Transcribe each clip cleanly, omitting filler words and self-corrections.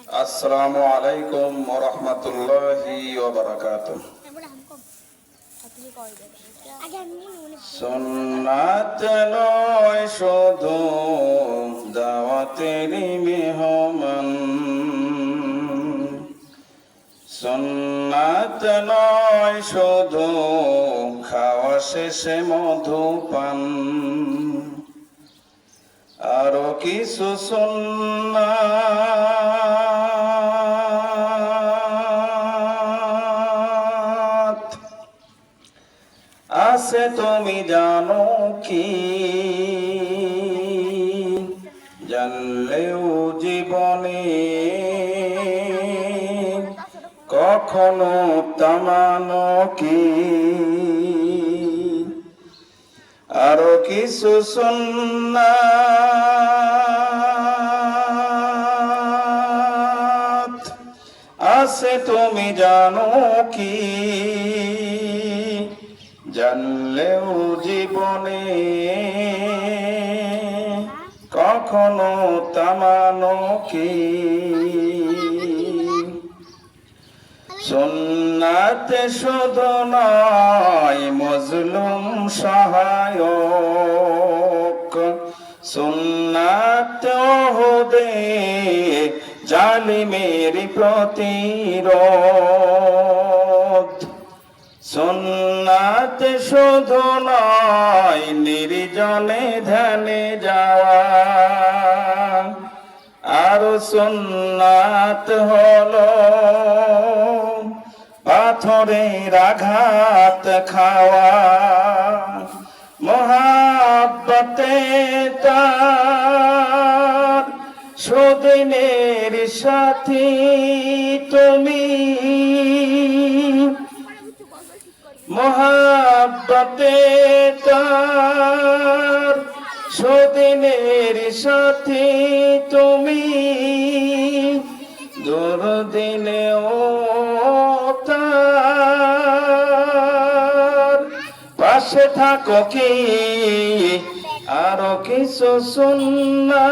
আসসালামু আলাইকুম ওয়া রাহমাতুল্লাহি ওয়া বারাকাতুহু। সুন্নাত নয় শুধু দাওয়াতেরই মেহমান, সুন্নাত নয় শুধু খাওয়া শেষে মধুপান, আরো কিছু সুন্নাত আছে তুমি জানো কি? জানলেও জীবনে কখনো তামানো কি? আরো কিছু সুন্নাত আছে তুমি জানো কি? জানলেও জীবনে কখনো তামানো কি? সুন্নাত শুধু নয় মজলুম সহায়ক, সুন্নাত ওহুদে জালিমের প্রতিরোধ, সুন্নাত শুধু নয় নির্জনে ধ্যানে যাওয়া, আর সুন্নাত হলো পাথরের আঘাত খাওয়া। মোহাব্বতে তার সুদিনের সাথী তুমি, মোহাব্বতে তার সুদিনের সাথী তুমি, দুর্দিনেও তার পাশে থাকো কি? আরো কিছু সুন্নাত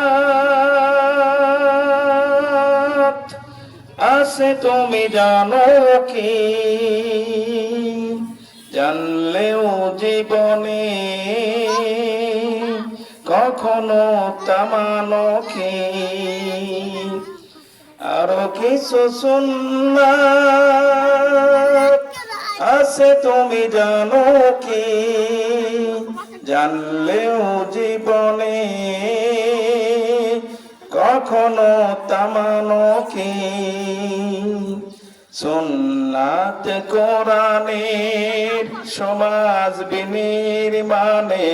আছে তুমি জানো কি? জানলেও জীবনে কখনো তামানো কি? আরো কিছু সুন্নাত আছে তুমি জানো কি? জানলেও জীবনে কখনো তামানো কি? সুন্নাত কোরআনের সমাজ বিনির্মাণে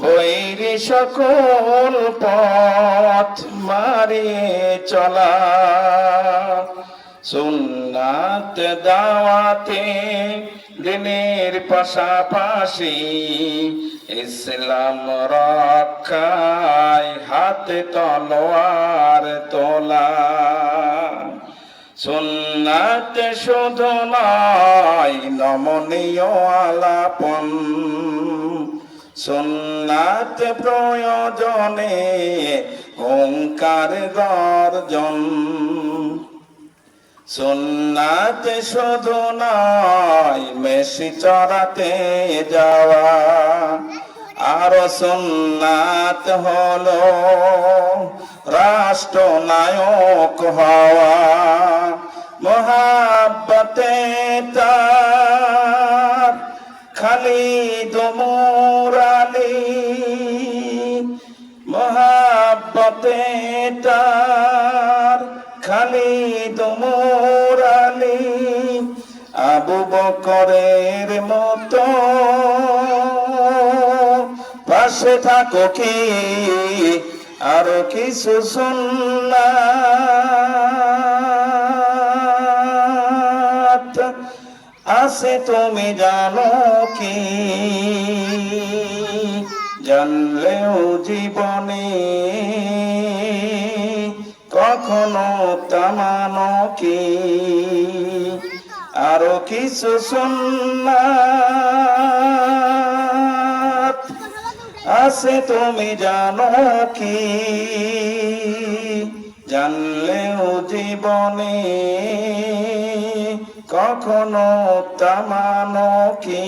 বৈর সকল পথ মারিয়ে চলা, সুন্নাত দাওয়াতে দিনের পাশাপাশি ইসলাম রক্ষায় হাতে তলোয়ার তোলা। সুন্নাত শুধু নয় নমনীয় আলাপন, সুন্নাত প্রয়োজনে ওঙ্কার গর্জন, সুন্নাত শুধু নয় মেষি চরাতে যাওয়া, আর সুন্নাত হলো রাষ্ট্রনায়ক হওয়া। মোহাব্বতে তার খালিদ মুরালি, মোহাব্বতে তার খালিদ মুরালি, আবু বকরের মতো পাশে থাকো কি? আরো কিছু সুন্নাত আছে তুমি জানো কি? জানলেও জীবনে কখনো তামানো কি? আরো কিছু সুন্নাত আছে তুমি জানো কি? জানলেও জীবনে কখনো তা মানো কি